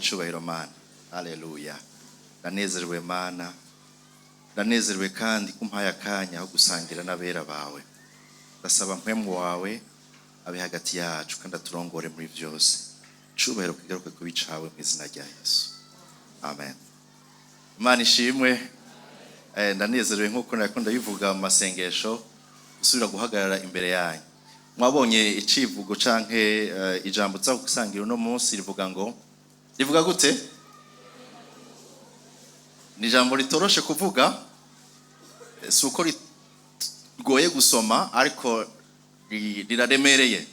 icubahiro Mana. Haleluya. Ndanezerewe Mana, ndanezerewe kandi kumpaye akanya ho gusangira n'abera bawe. Ndasaba mpwemu wawe abe hagati yacu kandi aturongore muri byose. Icubahiro kigaruke kubicawe mu izina rya Yesu. Amen. Imana ishimwe. Ndanezerewe nkuko nakunda bivuga mu masengesho gusubira guhagarara imbere yanyu. Mwabonye icivugo canke ijambo tsa gusangira no munsi rivuga gute? Ni ijambo ritoroshe kuvuga, suko rigoye gusoma ariko riraremereye.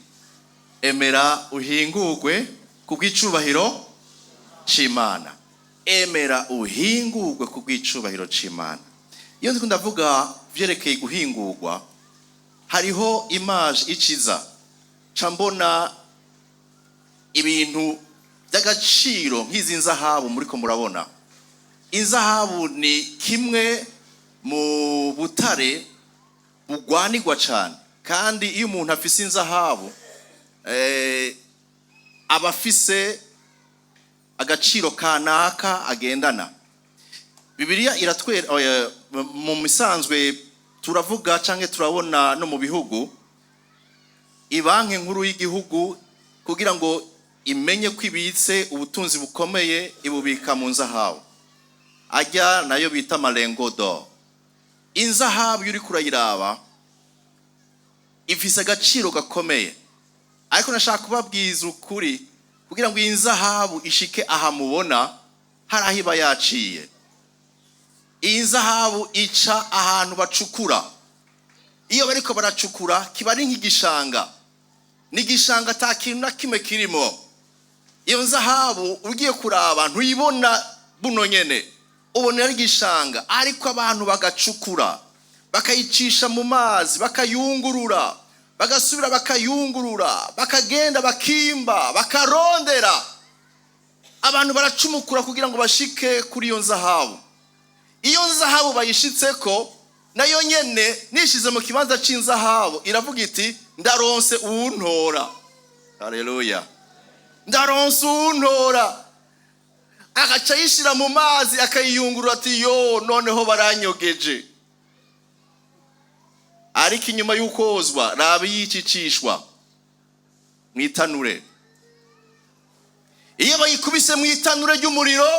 Emera uhingurwe kubw'icubahiro c'Imana. Emera uhingurwe kubw'icubahiro c'Imana. Iyo ndiko ndavuga vyerekeye guhingurwa, hariho image iciza cambona ibintu by'agaciro nk'izi nzahabu muriko murabona. Inzahabu ni kimwe mu butare bugwanirwa cyane, kandi iyo umuntu afise inzahabu aba afise agaciro kanaka agendana. Bibiliya iratwera mu misanzwe turavuga canke turabona no mu bihugu, ibanki nkuru y'igihugu kugira ngo imenye kwibitse ubutunzi bukomeye ibubika mu nzahabu. Ajya nayo bita malengo d'or. Inzahabu yuri kurayiraba ifise agaciro gakomeye, ariko nashaka kubabwiza ukuri kugira ngo inzahabu ishike aha mubona hari aho iba yaciye. Inzahabu ica ahantu bacukura. Iyo bariko baracukura kiba ari nk'igishanga, n'igishanga ata kintu na kimwe kirimo. Iyo nzahabu ugiye kuraba ntuyibona buno nyene, ubona ari igishanga, ariko abantu bagacukura bakayicisha mu mazi bakayungurura, bagasubira bakayungurura, bakagenda bakimba bakarondera. Abantu baracumukura kugira ngo bashike kuri iyo nzahabu. Iyo nzahabu bayishitseko nayo nyene nishize mu kibanza c'inzahabu iravuga iti ndaronse uwuntora. Haleluya. Ndaronse uwuntora. Agaca yishira mu mazi akayiyungurura ati yo noneho baranyogeje. Ariko inyuma y'ukozwa rabi yicicishwa mwitanure. Iyo bayikubise mwitanure ry'umuriro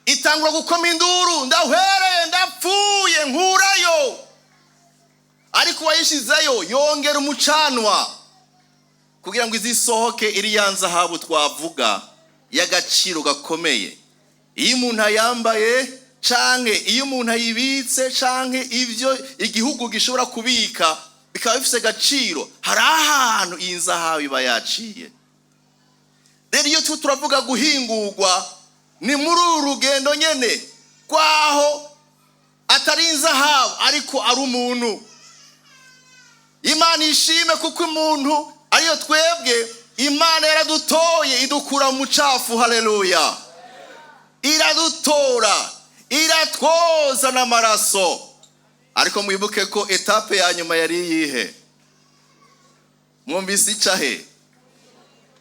itangura gukoma induru, ndahwereye ndapfuye nkurayo. Ariko wayishizeyo yongera umucanwa kugira ngo izisohoke iri yanzahabu twavuga y'agaciro gakomeye. Iyo umuntu ayambaye canke iyo umuntu ayibitse canke ivyo igihugu gishobora kubika bikaba bifise agaciro, hari ahantu inzahabu iba yaciye. Rero iyo turavuga guhingurwa ni muri urugendo nyene kwaho atari inzahabu ariko ari umuntu. Imana ishime kuko umuntu ariyo twebwe. Imana yaradutoye idukura mu cafu. Haleluya. Iradutora iratwoza n'amaraso. Ariko mwibuke ko etape ya nyuma yari yihe? Mwumvise icahe?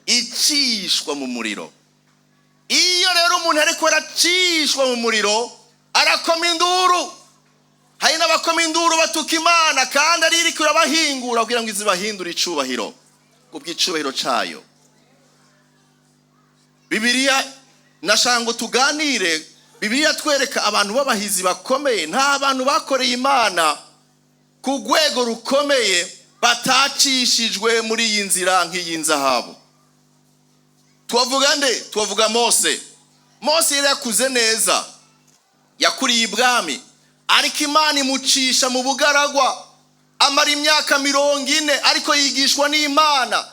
Icishwa mu muriro. Iyo rero umuntu ariko aracishwa mu muriro arakoma induru. Hari n'abakoma induru batuka Imana kandi ari iri kurabahingura kugira ngo izibahindure icubahiro kubw'icubahiro cayo. Bibiliya nashango tuganire. Bibiliya twereka abantu b'abahizi bakomeye, nta abantu bakoreye Imana ku rwego rukomeye batacishijwe muri iyi nzira nk'iyi nzahabu. Twavuga nde? Twavuga Mose. Mose yari yakuze neza, yakuriye ibwami, ariko Imana imucisha mu bugaragwa amara imyaka 40, ariko yigishwa n'Imana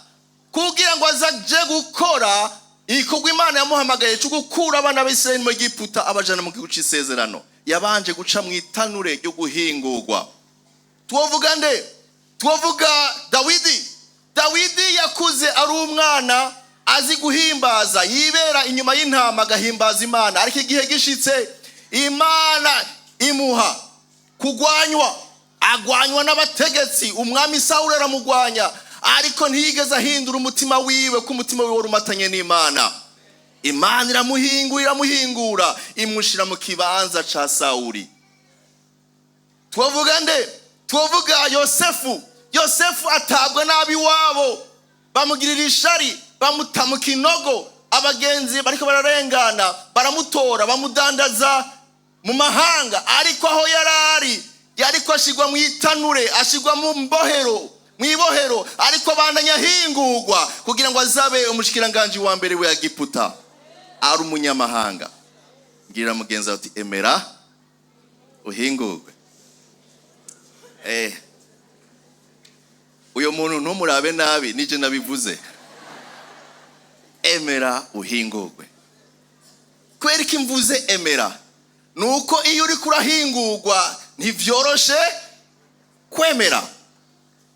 kugira ngo azaje gukora igikorwa Imana yamuhamagaye cyo gukura abana b'Isirayeli mu Egiputa abajana mu gihugu c'isezerano. Yabanje guca mu itanure ryo guhingurwa. Twavuga nde? Twavuga Dawidi. Dawidi yakuze ari umwana azi guhimbaza, yibera inyuma y'intama agahimbaza Imana, ariko igihe gishitse Imana imuha kugwanywa, agwanywa n'abategetsi. Umwami Sawuli aramugwanya, ariko ntiyigeze ahindura umutima wiwe, ko umutima wiwe urumatanye n'Imana. Imana iramuhingura imushira mu kibanza ca Sawuli. Twavuga nde? Twavuga Yosefu atabwa nabi wabo, bamugirira ishari, bamuta mu kinogo, abagenzi bariko bararengana, baramutora, bamudandaza mu mahanga, ariko aho yariko ashigwa mu itanure, ashigwa mu ibohero, ariko bandanya hingurwa kugira ngo azabe umushikiranganje wa mbere wa Egiputa, ari umunyamahanga. Ngira mugenzi ati emera uhingurwe. Uyo muntu ntumurabe nabi, nije nabivuze. Emera uhingurwe. Kweri kimvuze emera, nuko iyo uri kurahingurwa ntivyoroshe kwemera,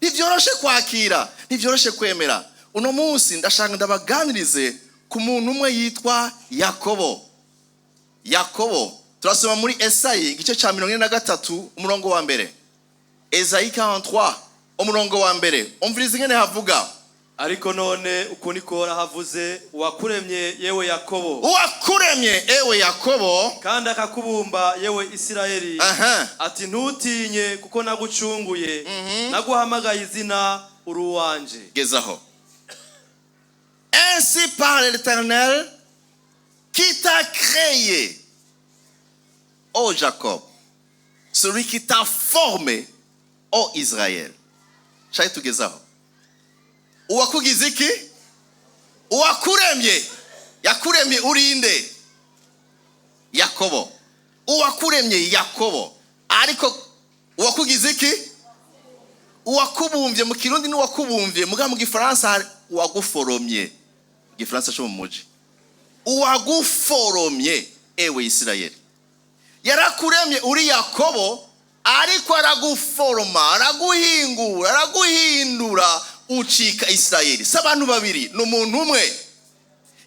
ntivyoroshe kwakira, ntivyoroshe kwemera. Uno munsi ndashaka ndabaganirize ku muntu umwe yitwa Yakobo. Turasoma muri Esayi igice ca 43 umurongo wa mbere. Esayi 43 umurongo wa mbere. Umvirize ingene havuga. Ariko none uko niko havuze, uwakuremye yewe Yakobo, kandi akakubumba yewe Isirayeli, ati ntutinye kuko nagucunguye, naguhamagaye izina uruwanje. Gezaho. Ainsi parle l'Éternel qui t'a créé, ô Jacob, celui qui t'a formé, ô Israël. Shaitu gezaho. Uwakugize iki? Uwakuremye. Yakuremye urinde? Yakobo. Uwakuremye Yakobo. Ariko uwakugize iki? Uwakubumbye. Mu Kirundi ni uwakubumbye, muga mu Gifaransa uwaguforomye. Gifaransa cyo mu muji. Uwaguforomye ewe Isirayeli. Yarakuremye uri Yakobo, ariko araguforoma, araguhingura, araguhindura ucika Isirayeli. S'abantu babiri n'umuntu umwe.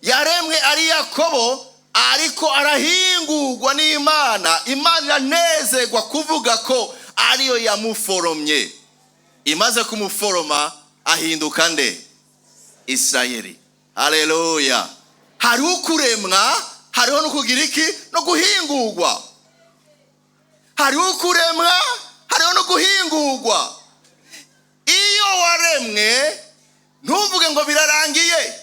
Yaremwe ari Yakobo, ariko arahingurwa n'Imana. Imana iranezerwa kuvuga ko ariyo yamuforomye. Imaze kumuforoma ahinduka nde? Isirayeli. Haleluya. Hari ukuremwa, hariho no kugira iki? No guhingurwa. Hari ukuremwa, hariho no guhingurwa. Iyo waremwe ntuvuge ngo birarangiye.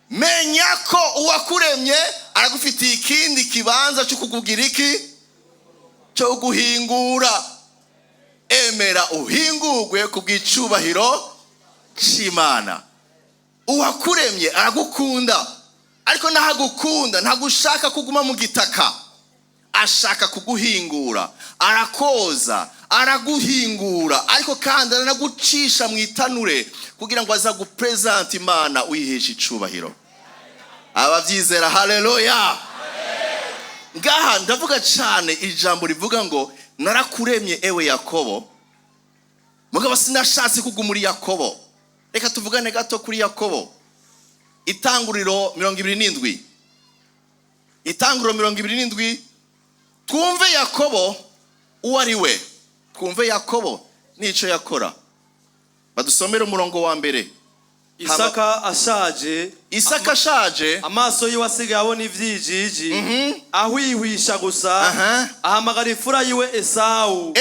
Menya ko uwakuremye aragufitiye ikindi kibanza cyo kukugira iki? Cyo guhingura. Emera uhingurwe kubw'icubahiro c'Imana. Uwakuremye aragukunda, ariko nahagukunda ntagushaka kuguma mu gitaka, ashaka kuguhingura, arakoza, araguhingura, ariko kandi aranagucisha mu itanure kugira ngo aza gupresent Imana uyihesha icubahiro. Abavyizera haleluya. Ngaha ndavuga cyane ijambo rivuga ngo narakuremye ewe Yakobo, mugabo sinashatse kugumuri Yakobo. Reka tuvugane gato kuri Yakobo. Itanguriro 27. Itanguriro 27. Twumve Yakobo uwari we. Twumve Yakobo nico yakora. Badusomera umurongo wa mbere. Isaka ashaje, amaso yiwe asigaye abona ivyijiji, ahwihwisha gusa, ahamagara imfura yiwe Esawu.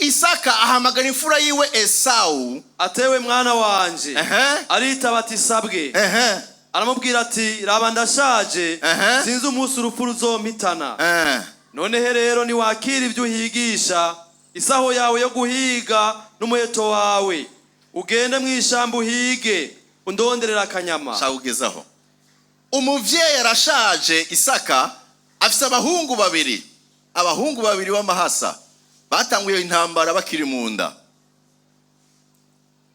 Isaka ahamagara imfura yiwe Esawu, atewe mwana wanje, aritaba ati sabwe. Aramubwira ati raba ndashaje, sinzi umunsi urupfu ruzompitana. Noneho rero niwakira ivyo uhigisha, isaho yawe yo guhiga n'umuheto wawe, ugende mw'ishamba uhige, undonderera akanyama. Shakugezaho. Umuvyeyi arashaje. Isaka afise abahungu babiri w'amahasa, batanguye intambara bakiri mu nda.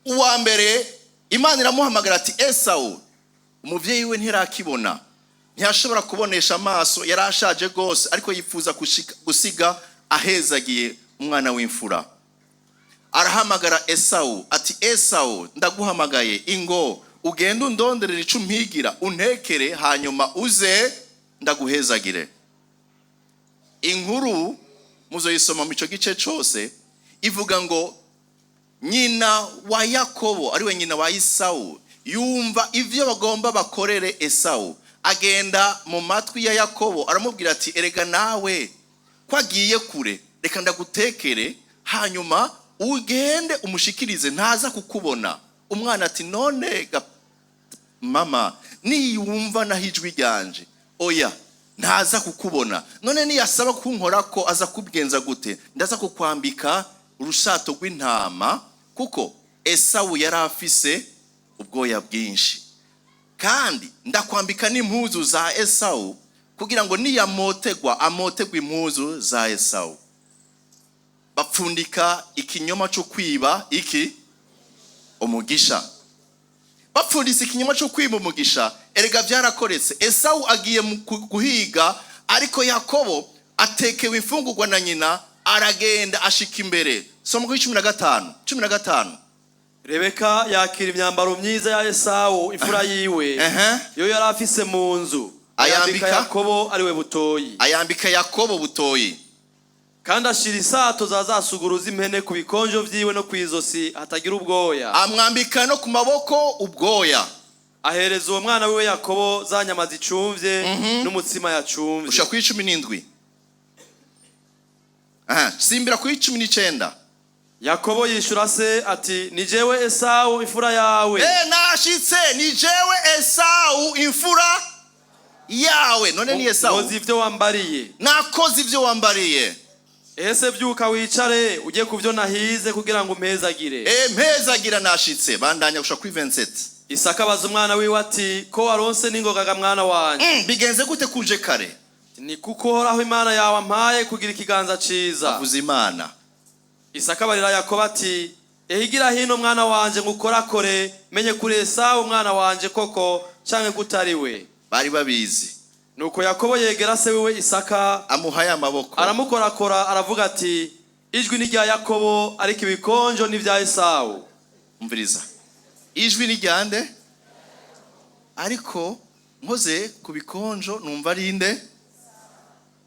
Uwa mbere Imana iramuhamagara ati Esawu. Umuvyeyi we ntirakibona, ntiyashobora kubonesha amaso, yarashaje gose, ariko yifuza gusiga ahezagiye umwana w'imfura. Arahamagara Esawu ati Esawu, ndaguhamagaye, ingo ugende undonderera ico mpigira, untekere, hanyuma uze ndaguhezagire. Inkuru muzoyisoma mu ico gice cose ivuga ngo nyina wa Yakobo ariwe nyina wa Esawu yumva ivyo bagomba bakorere Esawu, agenda mu matwi ya Yakobo aramubwira ati erega nawe kwagiye kure reka ndagutekere hanyuma ugende umushikirize ntaza kukubona. Umwana ati none mama niyumva nahijwi ryanje oya ntaza kukubona, none niyasaba kunkora ko aza kubwenza gute? Ndaza kukwambika urushato rw'intama kuko Esawu yari afise ubwoya bwinshi, kandi ndakwambika n'impuzu za Esawu kugira ngo niyamotegwa amotegwa impuzu za Esawu. Bapfundika ikinyoma cyo kwiba iki umugisha. Bapfundise ikinyoma cyo kwiba umugisha, erega byarakoretse. Esawu agiye guhiga, ariko Yakobo atekewe imfungurwa na nyina, aragenda ashika imbere. Somo 15. Rebeka yakira imyambaro myiza ya Esawu imfura yiwe, yo yari afise mu nzu, ayambika Yakobo ari we butoyi. Ayambika Yakobo butoyi, kandi ashira isato zazasuguruza impene ku bikonjo vyiwe no kwizosi hatagira ubwoya. Amwambika no ku maboko ubwoya. Ahereza uwo mwana wiwe Yakobo za nyama zicumvye n'umutsima yacumvye. Usha ku 17. Simbira ku 19. Yakobo yishura se ati ni jewe Esawu imfura yawe. Nashitse ni jewe Esawu imfura yawe. None ni Esawu. Nakoze ivyo wambariye. Nakoze ivyo wambariye. Ese vyuka wicare uje kuvyo nahize kugira ngo mpezagire. Mpezagira nashitse. Bandanya gusha ku 27. Isaka baza umwana wiwe ati ko waronse n'ingoga mwana wanje. Bigenze gute kuje kare? Ni kuko Uhoraho Imana yawe ampaye kugira ikiganza ciza. Avuze Imana. Isaka barira Yakobo ati ehigira hino mwana wanje ngukorakore menye kuri Esawu mwana wanje koko canke gutariwe. Bari babizi. Nuko Yakobo yegera se wiwe Isaka amuhaye amaboko, aramukorakora aravuga ati ijwi ni rya Yakobo ariko ibikonjo ni vya Esawu. Umviriza, ijwi ni ryande ariko nkoze ku bikonjo numva rinde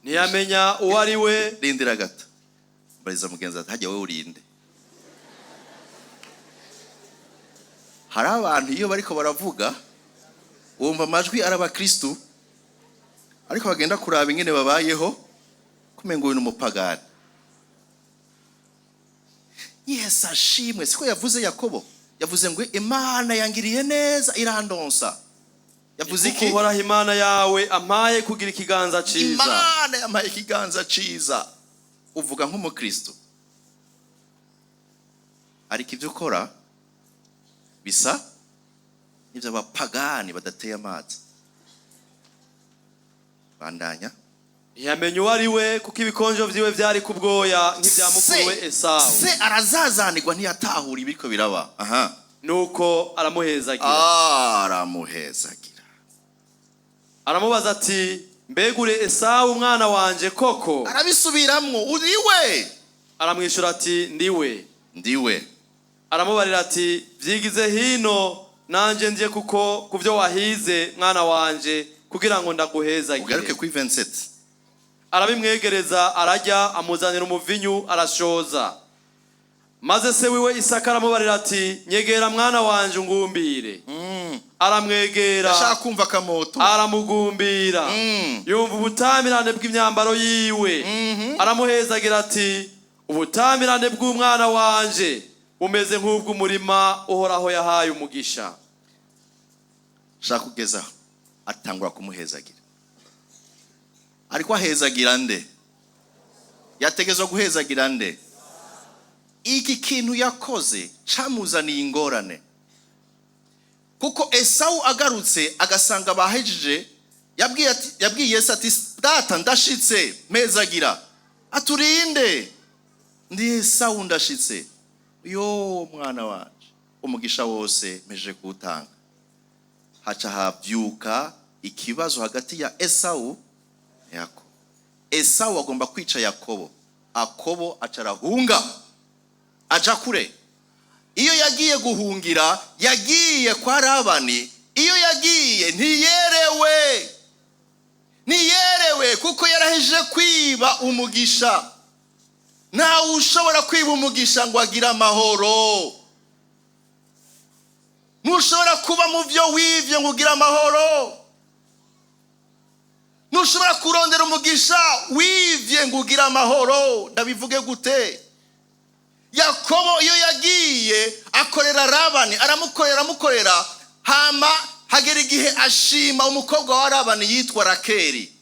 ntiyamenya uwo ari we. Rindira gato, mbariza mugenzi ati hajya wewe urinde. Hari abantu iyo bariko baravuga wumva amajwi araba Kristo, ariko bagenda kuraba ingene babayeho kumengo uyu n'umupagani. Yes, ashimwe. Siko yavuze Yakobo, yavuze ngo Imana yangiriye neza irandonsa. Yavuze iki? Uhoraho Imana yawe ampaye kugira ikiganza ciza. Imana yampaye ikiganza ciza. Uvuga nk'umukristo, ariko ivyo ukora bisa n'ivyo abapagani badateye amazi. Bandanya. Ntiyamenya uwo ari we kuko ibikonjo vyiwe vyari ku bwoya nk'ivya mukuru we Esawu. Se arazazanirwa ntiyatahura ibiko biraba. Nuko aramuhezagira. Aramuhezagira. Aramubaza ati mbegure Esawu mwana wanje koko? Arabisubiramwo, uriwe? Aramwishura ati ndiwe. Ndiwe. Aramubarira ati vyigize hino nanje ndiye kuko kuvyo wahize mwana wanje kugira ngo ndaguhezagire. Ugaruke ku 27. Arabimwegereza arajya amuzanira umuvinyu arashoza. Maze se wiwe Isaka aramubarira ati nyegera mwana wanje ungumbire. Aramwegera, ashaka kumva kamoto, aramugumbira. Yumva ubutamirane bw'imyambaro yiwe. Aramuhezagira ati ubutamirane bw'umwana wanje umeze nk'ubw'umurima Uhoraho yahaye umugisha. Shaka kugeza atangura kumuhezagira. Ariko ahezagira nde? Yategezwa guhezagira nde? Iki kintu yakoze camuzaniye ingorane. Kuko Esawu agarutse agasanga bahejeje, yabwiye Yesu ati data ndashitse mezagira. Aturinde. Ndi Esawu ndashitse. Yo mwana wanje umugisha wose meje kuwutanga. Haca havyuka ikibazo hagati ya Esawu na Yakobo. Esawu agomba kwica Yakobo. Yakobo acarahunga aja kure. Iyo yagiye guhungira yagiye kwa Labani. Iyo yagiye ntiyerewe kuko yaraheje kwiba umugisha. Nta ushobora kwiba umugisha ngo agire amahoro. Ntushobora kuba mu byo wivye ngo ugire amahoro. ntushobora kurondera umugisha wivye ngo ugire amahoro. Ndabivuge gute? Yakobo iyo yagiye akorera Labani, aramukorera hama hagera igihe ashima umukobwa wa Labani yitwa Rakeli,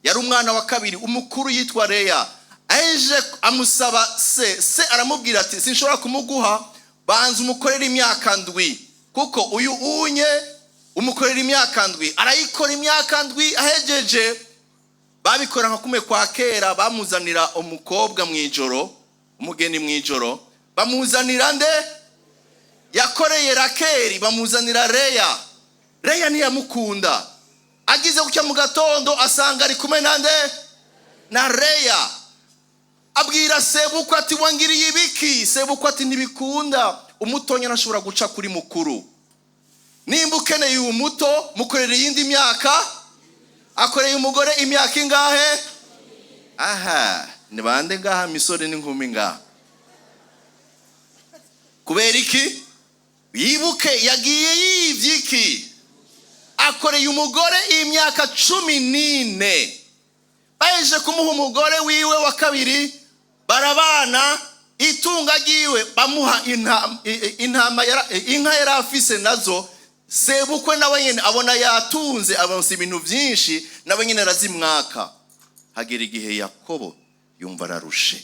yari umwana wa kabiri, umukuru yitwa Leya. Aje amusaba se aramubwira ati sinshobora kumuguha, banza umukorera imyaka ndwi, kuko uyu unye umukorera imyaka ndwi. Arayikora imyaka ndwi, ahejeje babikora nka kumwe kwa kera, bamuzanira umukobwa mwijoro, umugeni mwijoro, bamuzanira nde? Yakoreye Rakeli, bamuzanira Leya. Leya ntiyamukunda, agize gutya mu gatondo asanga ari kumwe na nde? Na Leya. Abwira sebukwe ati wangiriye ibiki? Sebukwe ati ntibikunda, umutonya nashobora guca kuri mukuru. Nimba ukeneye uyu muto mukorera iyindi myaka. Akoreye umugore imyaka ingahe? Aha, ni bande ngaha misore n'inkumi ngaha? Kubera iki? Yibuke yagiye yivyiki. Akoreye umugore imyaka 14. Baje kumuha umugore wiwe wa kabiri, barabana, itunga giwe bamuha inka yari afise nazo. Sebukwe nawe nyene abona yatunze, abansi ibintu byinshi, nawe nyene arazimwaka. Hagera igihe Yakobo yumva ararushe,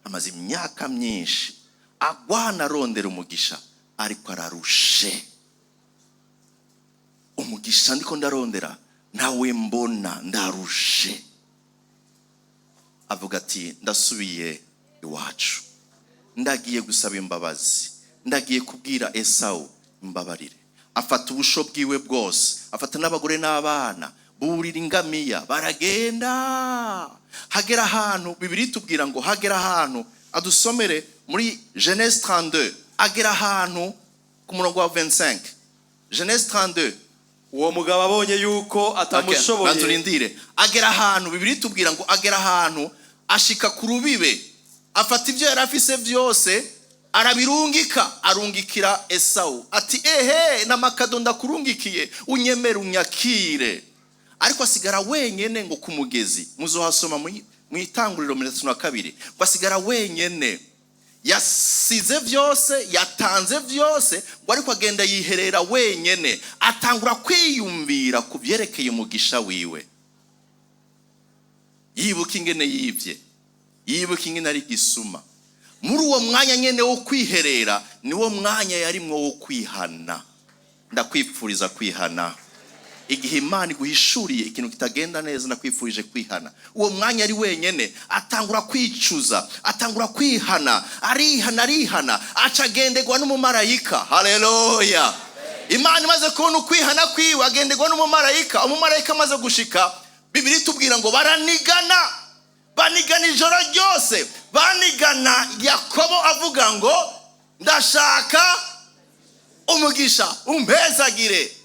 amaze imyaka myinshi agwana arondera umugisha, ariko ararushe. Umugisha ndiko ndarondera nawe mbona ndarushe. Avuga ati ndasubiye iwacu, ndagiye gusaba imbabazi, ndagiye kubwira Esau imbabarire. Afata ubusho bwiwe bwose, afata n'abagore n'abana, burira ingamiya, baragenda. Hagera ahantu, Bibiri tubwira ngo hagera ahantu, adusomere muri Genèse 32, agera ahantu ku murongo wa 25. Genèse 32. Uwo mugabo abonye yuko atamushoboye, baturindire. Agera ahantu, Bibiri tubwira ngo agera ahantu ashika ku rubibe, afata ibyo yari afise byose arabirungika, arungikira Esau ati ehe namakado ndakurungikiye, unyemere unyakire. Ariko asigara wenyene ngo kumugezi, muzohasoma mu Itanguriro 32, ngo asigara wenyene. Yasize byose, yatanze byose, ngo ariko agenda yiherera wenyene, atangura kwiyumvira kubyerekeye umugisha wiwe. Yibuka ingene yivye, yibuka ingene ari gisuma. Muri uwo mwanya nyene wo kwiherera niwo mwanya yarimwo wo kwihana. Ndakwifuriza kwihana. Igihe Imana iguhishuriye ikintu kitagenda neza, ndakwifurije kwihana. Uwo mwanya ari wenyene atangura kwicuza, atangura kwihana, arihana, acagendegwa n'umumarayika. Haleluya. Imana imaze kubona kwihana kwiwe, agendegwa n'umumarayika. Umumarayika amaze gushika, Bibiri tubwira ngo banigana ijoro ryose, banigana. Yakobo avuga ngo ndashaka umugisha, umpezagire.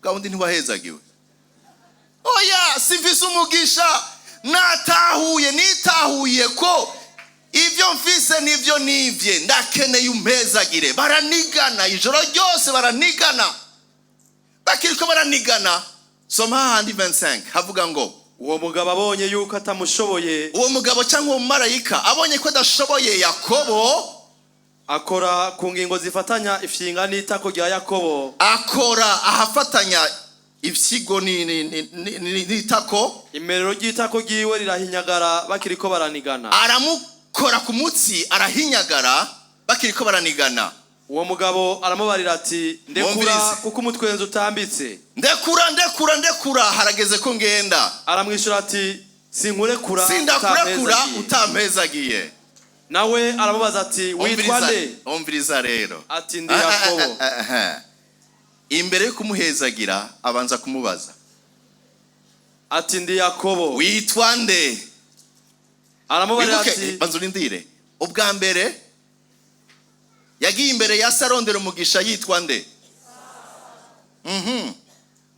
Gaundi ntiwahezagiwe? Oya, simfise umugisha. Nitahuye ko ivyo mfise nivyo nivye, ndakeneye umpezagire. Baranigana ijoro ryose, baranigana. Bakiriko baranigana, soma handi 25 havuga ngo uwo mugabo abonye yuko atamushoboye, uwo mugabo cyangwa umumarayika abonye ko adashoboye Yakobo, akora ku ngingo zifatanya ifyinga n'itako rya Yakobo, akora ahafatanya ifyigo n'itako, imerero ry'itako ryiwe rirahinyagara bakiriko baranigana. Aramukora ku mutsi arahinyagara bakiriko baranigana. Uwo mugabo aramubarira ati ndekura kuko umutwenzi utambitse. Ndekura harageze ko ngenda. Aramwishura ati sinkurekura utampezagiye. Nawe aramubaza ati witwa nde? Umviriza rero. Ati ndi Yakobo. Imbere yo kumuhezagira abanza kumubaza ati ndi Yakobo. Witwa nde? Aramubarira ati banzurindire. Ubwa mbere yagiye imbere ya Sarondero umugisha yitwa nde?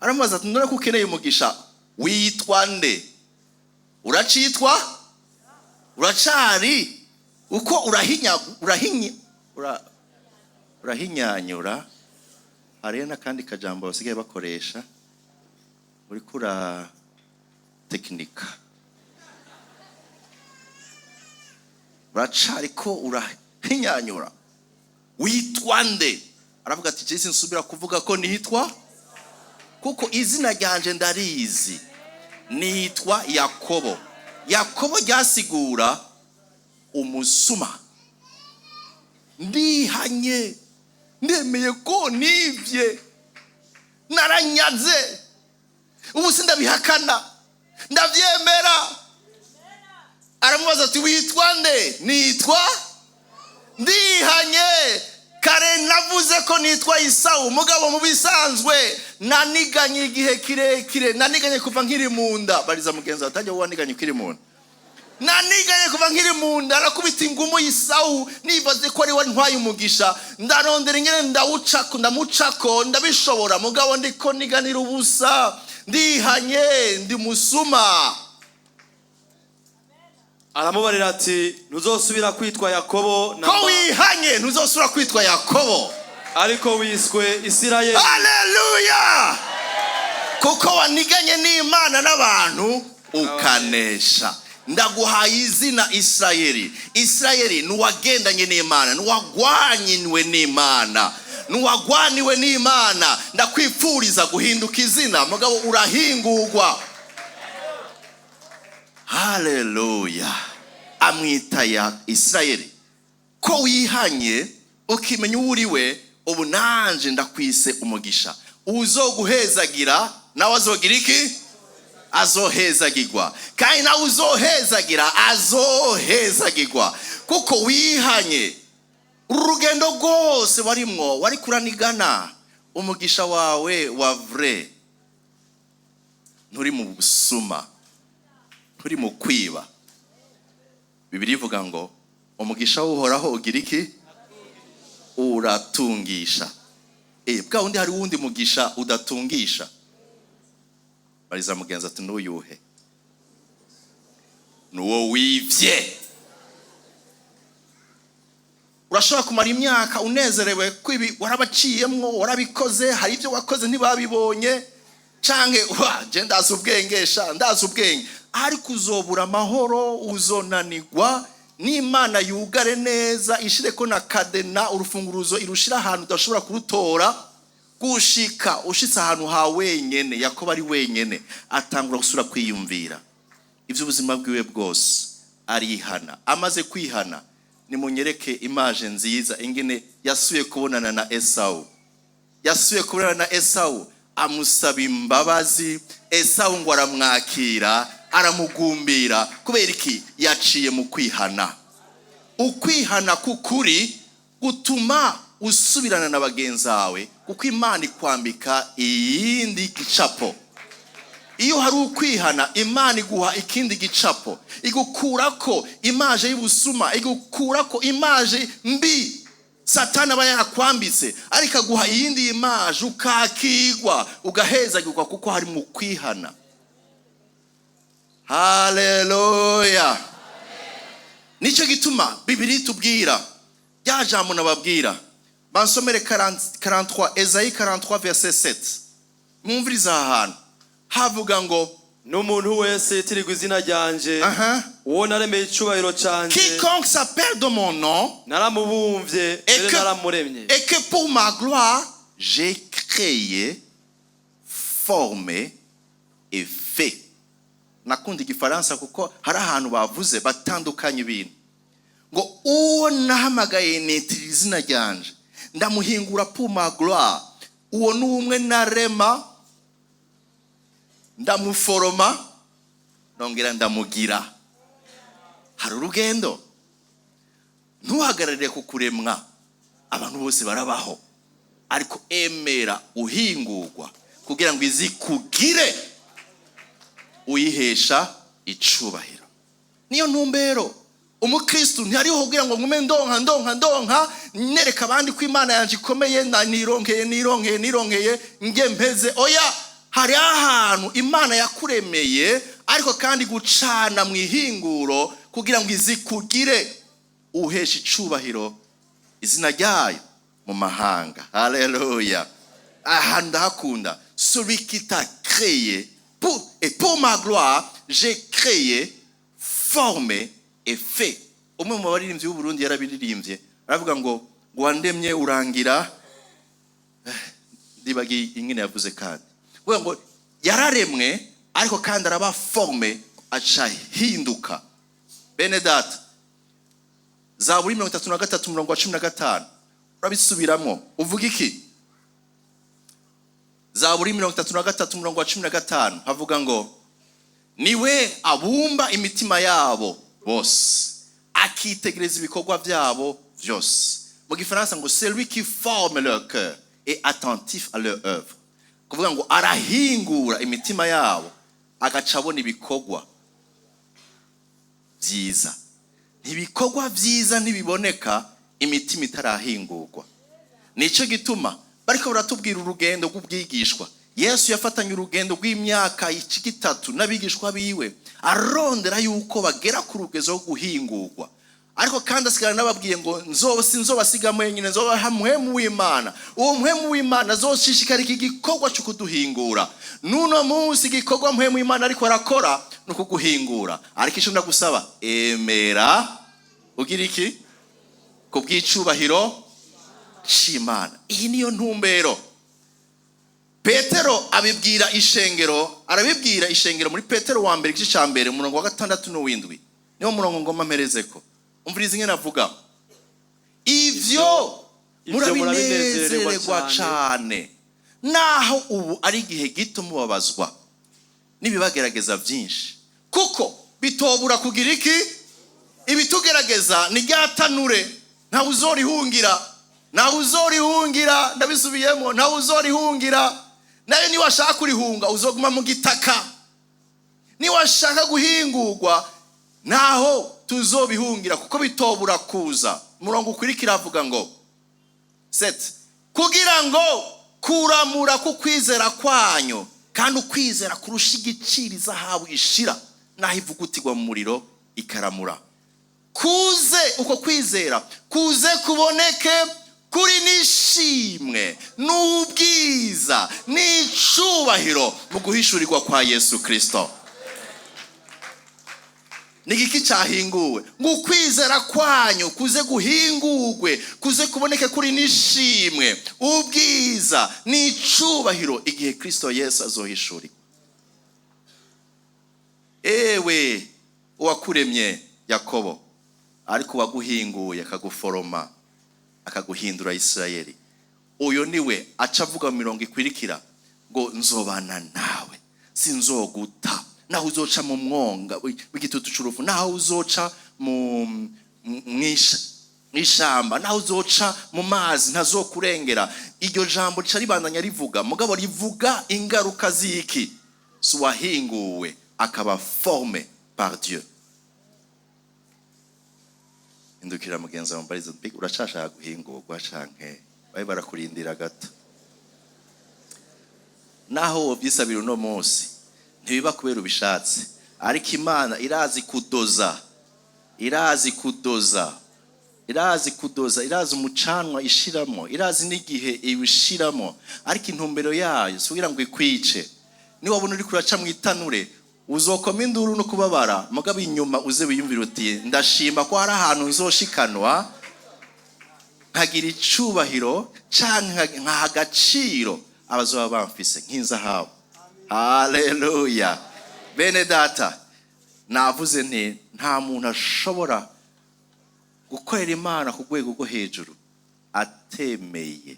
Aramubaza ati none ko ukeneye umugisha witwa nde? Uracitwa? Uracari? Uko urahinyanyura. Hariyo n'akandi kajambo basigaye bakoresha uriko ura tekinika uracariko urahinyanyura. Witwa nde? Aravuga ati Jesi nsubira kuvuga ko nitwa, kuko izina ryanje ndarizi, nitwa Yakobo. Yakobo ryasigura umusuma. Ndihanye, ndemeye ko nivye, naranyaze, ubu sindabihakana, ndavyemera. Aramubaza ati witwa nde? Nitwa ndihanye, kare navuze ko nitwa Isau, mugabo mu bisanzwe naniganye igihe kirekire, naniganye kuva nkiri munda. Bariza mugenza atajya waniganye ukiri munda. Naniganye kuva nkiri munda, arakubita ingumu Isau, nibaze ko ari we ntwaye umugisha, ndarondera ingene ndamucako, ndabishobora, mugabo ndiko niganira ubusa, ndihanye, ndi musuma. Aramubarira ati ntuzosubira kwitwa Yakobo, ko wihanye ntuzosubira kwitwa Yakobo, ariko wiswe Isirayeli. Haleluya! Kuko waniganye n'Imana n'abantu ukanesha. Ndaguhaye izina Isirayeli. Isirayeli nuwagendanye n'Imana, nuwagwanywe n'Imana, nuwagwaniwe n'Imana. Ndakwifuriza guhinduka izina, mugabo urahingurwa. Haleluya! Amwita ya Isirayeli. Ko wihanye ukimenya uriwe, ubu nanje ndakwise umugisha. Uzoguhezagira nawe azogira iki? Azohezagirwa. Kandi nawe uzohezagira azohezagirwa. Kuko wihanye, urugendo rwose warimwo wari kuranigana, umugisha wawe wa vrai nturi mu busuma, nturi mu kwiba. Bibiliya ivuga ngo umugisha uhoraho ugira iki? Uratungisha. Bwa wundi hari wundi mugisha udatungisha. Bariza mugenza ati n'uyuhe? Nuwo wivye. Urashobora kumara imyaka unezerewe ko ibi warabaciyemwo, warabikoze, hari ibyo wakoze ntibabibonye, canke je ndazi ubwengesha, ndazi ubwenge, ariko uzobura amahoro, uzonanirwa. N'Imana yugare neza, ishireko na kadena, urufunguruzo irushira ahantu udashobora kurutora, gushika ushitse ahantu ha wenyene. Yakobo ari wenyene, atangura gusura kwiyumvira ivyo ubuzima bwiwe bwose, arihana. Amaze kwihana, nimunyereke image nziza ingene yasuye kubonana na Esau. Yasuye kubonana na Esau, amusaba imbabazi. Esau ngo aramwakira, aramugumbira. Kubera iki? Yaciye mu kwihana. Ukwihana kukuri gutuma usubirana na bagenzi bawe, kuko Imana ikwambika iyindi gicapo. Iyo hari ukwihana, Imana iguha ikindi gicapo, igukurako imaje y'ubusuma, igukurako imaje mbi Satani aba yarakwambitse, ariko aguha iyindi imaje, ukakigwa, ugahezagirwa, kuko hari mu kwihana. Haleluya! Nico gituma Bibiliya itubwira, rya jambo nababwira, bansomere 43, Esayi 43 verset 7. Mwumviriza ahantu havuga ngo n'umuntu wese yitirirwa izina ryanje, uwo naremeye icubahiro canje, quiconque s'appelle de mon nom, naramubumvye mbere naramuremye, et que pour ma gloire j'ai créé, formé et fait. Nakundi igifaransa kuko hari ahantu bavuze batandukanye ibintu, ngo uwo nahamagaye nitiriza izina ryanje, ndamuhingura pour ma gloire. Uwo n'umwe narema, ndamuforoma, nongera ndamugira. Hari urugendo. Ntuhagararire kukuremwa, abantu bose barabaho, ariko emera uhingurwa kugira ngo izikugire, uyihesha icubahiro. Niyo ntumbero. Umukristo ntihariho kugira ngo ngume ndonka nereka abandi ko Imana yanje ikomeye, na nironkeye nge mpeze. Oya, hari ahantu Imana yakuremeye, ariko kandi gucana mu ihinguro kugira ngo izikugire, uhesha icubahiro izina ryayo mu mahanga. Haleluya! Aha ndahakunda. Celui qui t'a créé pour ma gloire j'ai créé, formé et fait. Umwe mu baririmbyi b'u Burundi yarabiririmbye aravuga ngo wandemye urangira ndibagi ingene yavuze kandi ngo yararemwe ariko kandi araba forme aca hinduka. Bene data, Zaburi 33:15 urabisubiramwo uvuga iki? Zaburi 33:15 havuga ngo niwe abumba imitima yabo bose akitegereza ibikorwa byabo byose. Mu gifaransa ngo celui qui forme leur cœur est attentif à leur œuvre. Kuvuga ngo arahingura imitima yabo agaca abona ibikorwa byiza. Ibikorwa byiza ntibiboneka imitima itarahingurwa. Nico gituma bariko baratubwira urugendo rw'ubwigishwa. Yesu yafatanye urugendo rw'imyaka 3 n'abigishwa biwe arondera yuko bagera ku rugezo rwo guhingurwa. Ariko kandi asigara nababwiye ngo sinzobasiga mwenyine, nzobaha mpwemu w'Imana. Uwo mpwemu w'Imana azoshishikarika igikorwa cyo kuduhingura. Nuno munsi igikorwa mpwemu w'Imana ariko arakora no kuguhingura. Ariko icyo ndagusaba, emera ugira iki? Kubw'icubahiro c'Imana. Iyi niyo ntumbero. Petero arabibwira ishengero muri Petero wa mbere igice ca mbere umurongo wa 6 n'uwindwi. Niwo murongo ngoma mperezeko. Umviriza ingene avuga. Ivyo murabinezererwa cyane. Naho ubu ari igihe gito mubabazwa nibibagerageza byinshi. Kuko bitobura kugira iki? Ibitugerageza ni ryatanure. Nta uzorihungira. Ndabisubiyemo, nta uzorihungira. Nayo ni washaka kurihunga uzoguma mu gitaka. Ni washaka guhingurwa naho tuzobihungira kuko bitobura kuza. Murongo ukurikira avuga ngo 7 kugira ngo kuramura kukwizera kwanyu kandi ukwizera kurusha igiciro izahabu ishira naho ivugutirwa mu muriro ikaramura. Kuze uko kwizera kuze kuboneke kuri nishimwe n'ubwiza n'icubahiro mu guhishurirwa kwa Yesu Kristo. Nigiki cyahinguwe ngo kwizera kwanyu kuze guhingurwe, kuze kuboneke kuri nishimwe, ubwiza n'icubahiro igihe Kristo Yesu azohishurirwa. Ewe uwakuremye Yakobo ariko waguhinguye akaguforoma akaguhindura Isirayeli, uyo niwe acavuga mu mirongo ikwirikira ngo nzobana nawe sinzoguta. Naho uzoca mu mwonga w'igitutu c'uruvu, naho uzoca mu mwishamba, naho uzoca mu mazi ntazokurengera. Iryo jambo ricaribandanya rivuga mugabo rivuga ingaruka ziki? Suwahinguwe akaba formé par Dieu. Indukira mugenza wambariza mbega uracashaka guhingurwa canke baye barakurindira gato? Naho byisabira uno munsi ntibiba kubera ubishatse, ariko Imana irazi kudoza, irazi umucanwa ishiramo, irazi n'igihe ibishiramo, ariko intumbero yayo sugira ngo ikwice. Ni wabona uri kuraca mu itanure uzokoma induru no kubabara, mugabo inyuma uze wiyumvira uti ndashima ko hari ahantu nzoshikanwa nkagira icubahiro canke nkaha agaciro abazoba bamfise nk'inzahabu. Haleluya. Bene data, navuze nti nta muntu ashobora gukorera Imana ku rwego rwo hejuru atemeye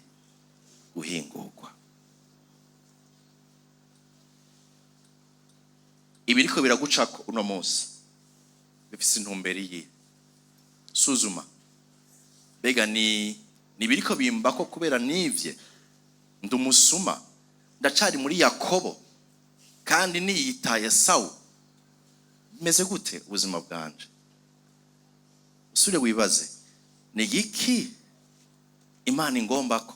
guhingurwa. Ibiriko biragucako uno munsi bifise intumbero iyi. Suzuma bega ni biriko bimbako kubera nivye ndumusuma ndacari muri Yakobo kandi niyitaye Sawu. Meze gute ubuzima bwanje? Usure wibaze ni iki Imana ingombako.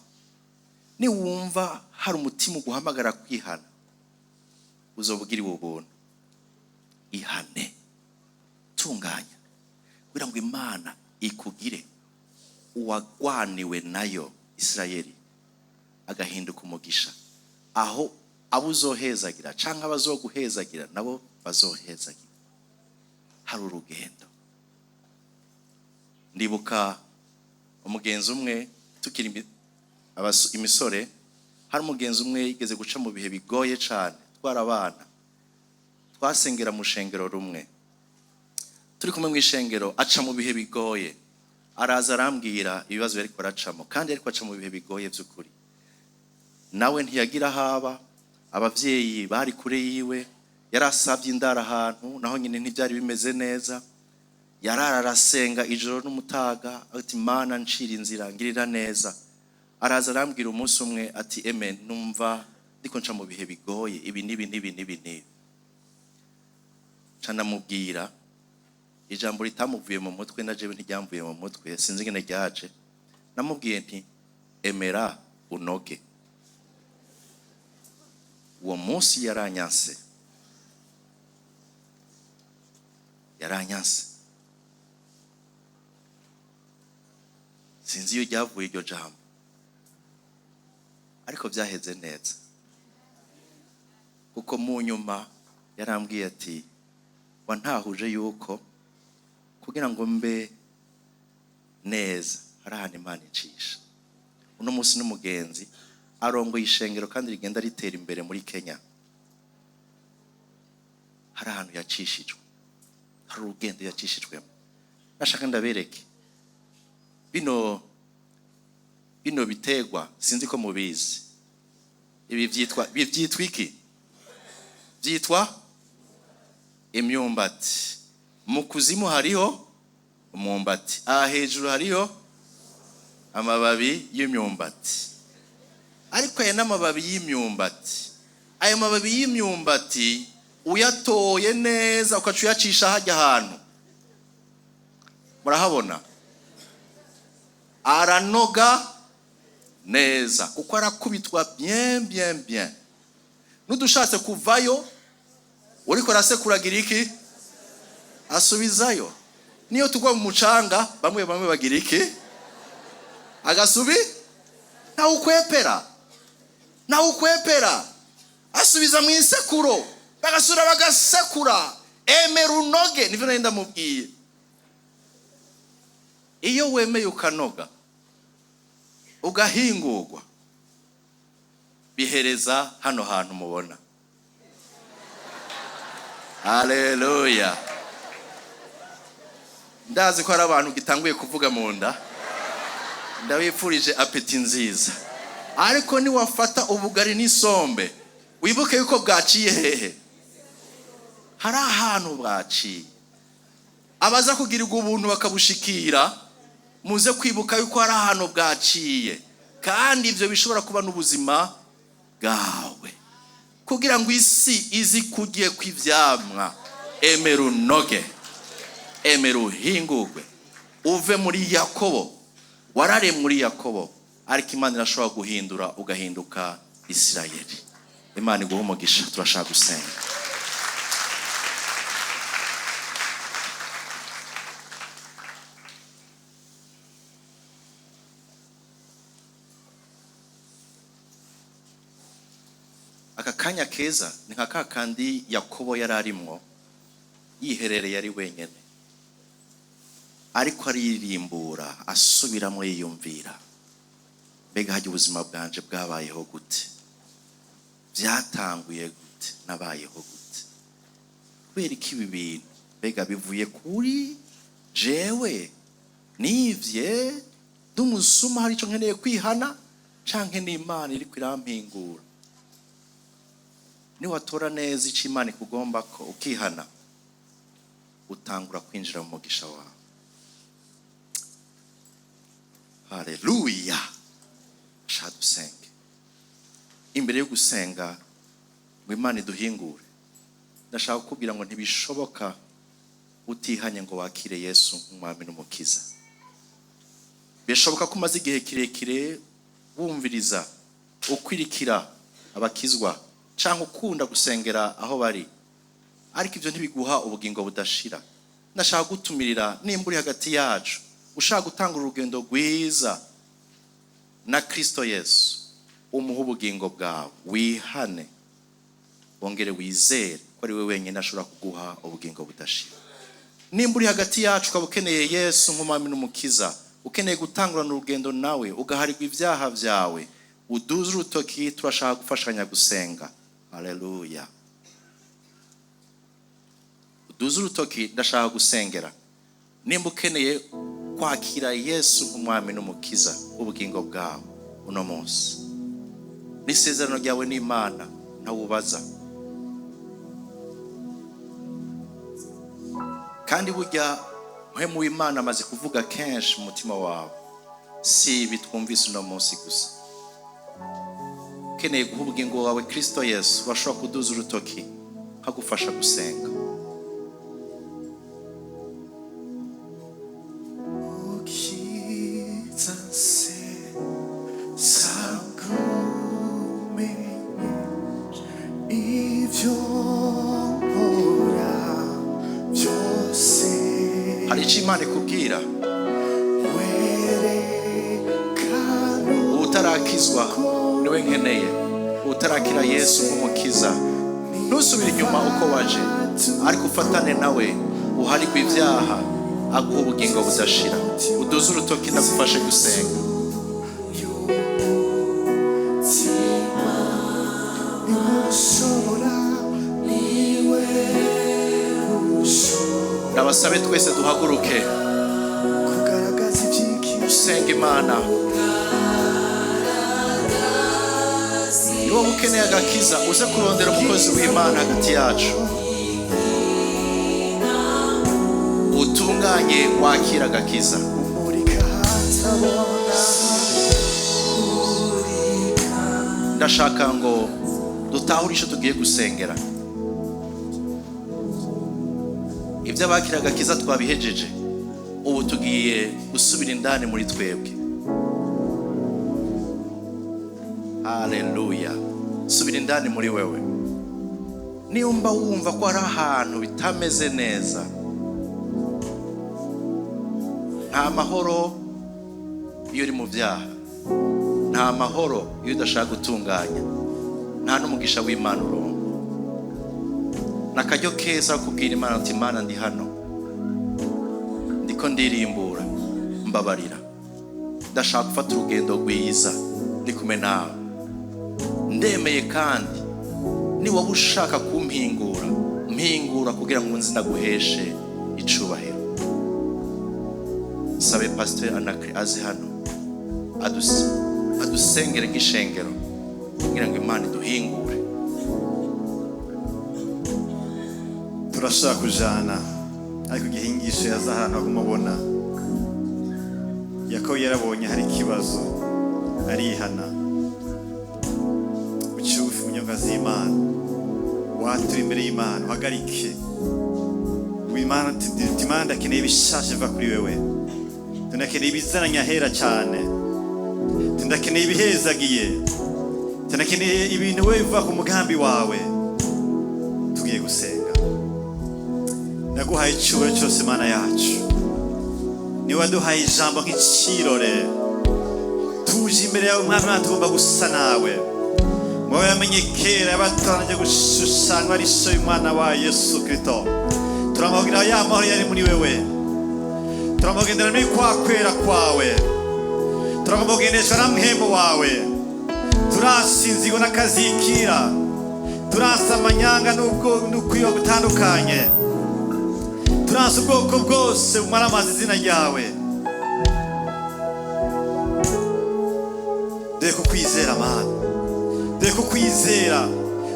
Ni wumva hari umutima uguhamagara kwihana, uzobugira ubuntu. Ihane, tunganya kugira ngo Imana ikugire uwagwaniwe nayo Isirayeli agahinduka umugisha, aho abo uzohezagira cyangwa abazoguhezagira nabo bazohezagira. Hari urugendo. Ndibuka umugenzi umwe tukiri imisore, hari umugenzi umwe yigeze guca mu bihe bigoye cyane, twarabana twasengera mu shengero rumwe, turi kumwe mu ishengero aca mu bihe bigoye, araza arambwira ibibazo yari aracamo, kandi yari aca mu bihe bigoye by'ukuri. Nawe ntiyagira haba, abavyeyi bari kure yiwe, yarasabye indara ahantu naho nyine ntibyari bimeze neza, yararasenga ijoro n'umutaga ati Mana ncira inzira ngirira neza. Araza arambwira umunsi umwe ati amen, numva ndiko nca mu bihe bigoye ibi nibi. Cana mubwira ijambo ritamuvuye mu mutwe na jewe ntiryamvuye mu mutwe, sinzi ngene ryaje. Namubwiye nti emera unoge. Uwo munsi yaranyanse. Sinzi iyo ryavuye iryo jambo, ariko byaheze neza, kuko mu nyuma yarambwiye ati wantahuje yuko kugira ngo mbe neza hari ahantu Imana icisha. Uno munsi n'umugenzi arongoye ishengero kandi rigenda ritera imbere muri Kenya. Hari ahantu yacishijwe, hari urugendo yacishijwemo. Nashaka ndabereke bino bitegwa, sinzi ko mubizi. Ibi byitwa iki? Byitwa imyumbati. Mu kuzimu hariho umwumbati, aha hejuru hariho amababi y'imyumbati. Ariko aya n'amababi y'imyumbati. Ayo mababi y'imyumbati uyatoye neza ukaca uyacisha hajya ahantu, murahabona aranoga neza kuko arakubitwa bien. Nudushatse kuvayo uriko rasekuragira iki asubizayo. Niyo tugwa mu mucanga bamwe bagira iki agasubi na ukwepera asubiza mu insekuro, bagasura bagasekura. Emera unoge, nivyo nenda mubwiye. Iyo wemeye ukanoga ugahingurwa, bihereza hano hantu mubona. Haleluya. Ndazi ko hari abantu gitanguye kuvuga mu nda, ndabipfurije apeti nziza. Ariko ni wafata ubugari n'isombe, wibuke yuko bwaciye hehe. Hari ahantu bwaciye. Abaza kugirirwa ubuntu bakabushikira, muze kwibuka yuko hari ahantu bwaciye, kandi ivyo bishobora kuba n'ubuzima bwawe, kugira ngo isi izi kugiye kwivyamwa. Emera unoge, emera uhingurwe, uve muri Yakobo. Warare muri Yakobo, ariko Imana irashobora guhindura ugahinduka Isirayeli. Imana iguhe umugisha. Turashaka gusenga. Aka kanya keza ni nka kakandi Yakobo yararimwo yiherereye ari wenyene, ariko aririmbura asubiramo yiyumvira, mbega hajya ubuzima bwanje bwabayeho gute, byatanguye gute, nabayeho gute, kubera iki ibi bintu, mbega bivuye kuri jewe nivye dumusuma, hari icyo nkeneye kwihana, canke n'Imana iri kwirampingura. Niwatora neza icyo Imana ikugomba ko ukihana, utangura kwinjira mu mugisha wawe. Haleluya. Shaka dusenge. Imbere yo gusenga ngo Imana iduhingure, ndashaka kukubwira ngo ntibishoboka utihanye ngo wakire Yesu nk'umwami n'umukiza. Bishoboka ko umaze igihe kirekire wumviriza ukwirikira abakizwa cyangwa ukunda gusengera aho bari, ariko ibyo ntibiguha ubugingo budashira. Ndashaka gutumirira nimba uri hagati yacu ushaka gutanga urugendo rwiza na Kristo Yesu, umuha ubugingo bwawe, wihane wongere wizere ko ari we wenyine ashobora kuguha ubugingo budashira. Nimba uri hagati yacu ukaba ukeneye Yesu nk'umwami n'umukiza, ukeneye gutangurana urugendo nawe ugaharirwa ibyaha byawe, uduze urutoki, turashaka gufashanya gusenga. Haleluya. Uduze urutoki, ndashaka gusengera. Nimba ukeneye kwakira Yesu nk'umwami n'umukiza ubugingo bwawe uno munsi, n'isezerano ryawe n'Imana ntawubaza. Kandi burya mpemu w'Imana amaze kuvuga kenshi mu mutima wawe, si ibi twumvise uno munsi gusa. Ukeneye guha ubugingo wawe Kristo Yesu, urashobora kuduza urutoki nkagufasha gusenga. Hari icyo Imana ikubwira. Utarakizwa niwe nkeneye, utarakira Yesu nk'umukiza, ntusubire inyuma uko waje, ariko ufatane nawe uharigwa ibyaha, aguha ubugingo budashira. Uduze urutoki, ndagufashe gusenga. Ndabasabe twese duhaguruke usenga Imana. Niba ukeneye agakiza, uze kurondera umukozi w'Imana hagati yacu, utunganye wakira agakiza. Ndashaka ngo dutahure icyo tugiye gusengera. Ibyo abakira agakiza twabihejeje, ubu tugiye gusubira indani muri twebwe. Haleluya. Subira indani muri wewe. Niba wumva ko ari ahantu bitameze neza, nta mahoro iyo uri mu byaha, nta mahoro iyo udashaka gutunganya, nta n'umugisha w'Imana uronka. Nakaryo keza kubwira Imana ati Imana ndi hano, ndiko ndirimbura, mbabarira, ndashaka gufata urugendo rwiza ndi kumwe nawe. Ndemeye kandi ni wowe ushaka kumpingura, mpingura kugira ngo nzi ndaguheshe icubahiro. Sabe Pastor Anakri azi hano adusengere nk'ishengero kugira ngo Imana iduhingure. Turashaka kujana, ariko igihingisho yaza ahantu akumubona. Yakobo yarabonye hari ikibazo, arihana. Ucyufi munyongazi y'Imana, watura imbere y'Imana, uhagarike. Imana Imana ndakeneye ibishashe biva kuri wewe, tunakeneye ibizananya hera cyane, tunakeneye ibihezagiye, tunakeneye ibintu wewe biva ku mugambi wawe. Tugiye gusenga. Ndaguhaye icyubahiro cyose Mana yacu, ni waduhaye ijambo nk'ikirore. Tuje imbere yawe Mwami, tugomba gusa nawe. Mwowe yamenye kera yabatoranyije gushushanywa ari so y'Umwana wa Yesu Kristo. Turamugira ya mahoro yari muri wewe, turamugendera muri kwa kwera kwawe, turamugendesha na mpemu wawe. Turasinzirwa n'akazikira, turasa amanyanga n'ukwiyo gutandukanye, turasa ubwoko bwose bumara amazi izina ryawe. Dore ko kwizera Mana, dore ko kwizera,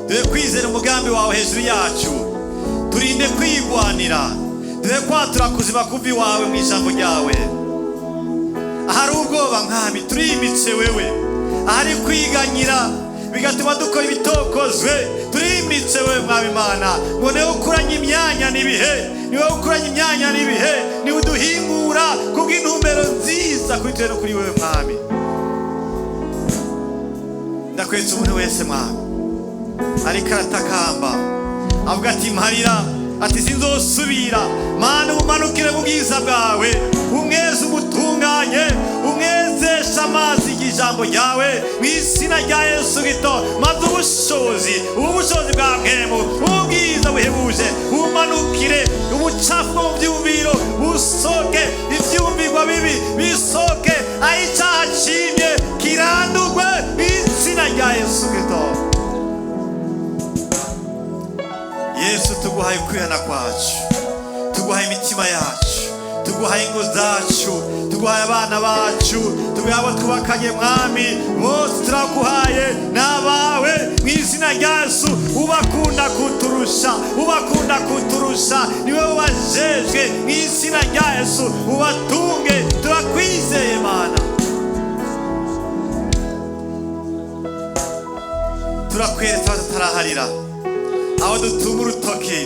dore kwizera umugambi wawe hejuru yacu. Turinde kwigwanira, dore kwatura kuzima kuvi wawe mu ijambo ryawe. Ahari ubwoba Mwami, turimitse wewe. Ahari kwiganyira bigatuma dukora ibitokozwe, turimitse wewe Mwami Mana. Ngo niwe ukuranye imyanya n'ibihe, niwe ukuranye imyanya n'ibihe, niwe uduhingura kubw'intumbero nziza kuri twe no kuri wewe Mwami. Ndakwetse umuntu wese Mwami ariko aratakamba, avuga ati mparira, ati sinzosubira. Mana umanukire mu bwiza bwawe, umweze umutunganye, umwezesha amazi ry'ijambo ryawe mu izina rya Yesu Kristo, maze ubushobozi bwa mpemu, ubwiza buhebuje bumanukire, ubucafu bwo mu byumviro busoke, ibyumvirwa bibi bisoke, aho icyaha cimye kirandurwe mu izina rya Yesu Kristo. Yesu, tuguhaye kwihana kwacu, tuguhaye imitima yacu, tuguhaye ingo zacu, tuguhaye abana bacu, tuguhaye abo twubakanye mwami, bose turaguhaye n'abawe mu izina rya Yesu. Ubakunda kuturusha niwe ubajejwe mu izina rya Yesu, ubatunge, turakwizeye Mana. Turakwereka aho tutaraharira, aho dutuma urutoki,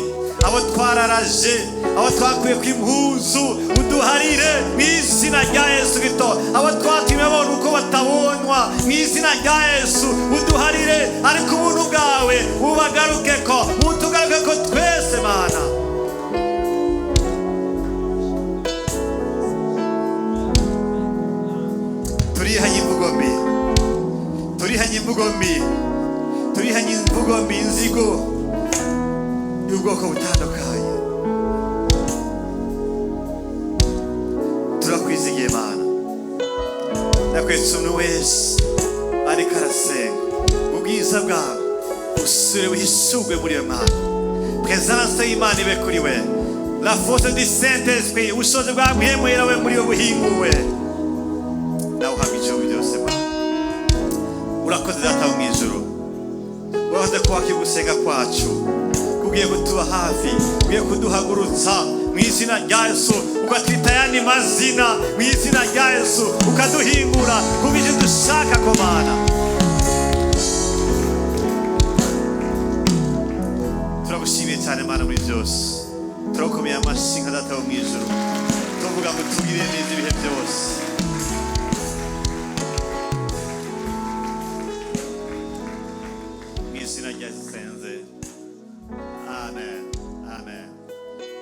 abo twararaje, abo twakuye ku impuzu, uduharire mu izina rya Yesu Kristo. Abo twatumye babona uko batabonwa, mu izina rya Yesu uduharire, ariko ubuntu bwawe bubagarukeko, butugarukeko twese Mana. Turihanye imvugo mbi, inzigo y'ubwoko butandukanye. Turakwizigiye Mana, nakwetse umuntu wese ariko arasenga, ubwiza bwawe usure wihishurwe muri we Mana. Présence y'Imana ibe kuri we, la force du Saint-Esprit, ubushobozi bwa mpemu yawe muri we buhinguwe, nawe uhabwa ijuru byose Mana. Urakoze Data wo mw'ijuru, urakoze ko wakira gusenga kwacu, ugiye kutuba hafi, ugiye kuduhagurutsa mu izina rya Yesu, ukatwita ayandi mazina mu izina rya Yesu, ukaduhingura ku byo dushaka ko Mana. Turagushimiye cyane Mana muri byose, turakomeye amashyi nka Data wo mw'ijuru, tuvuga ngo tugire neza ibihe byose.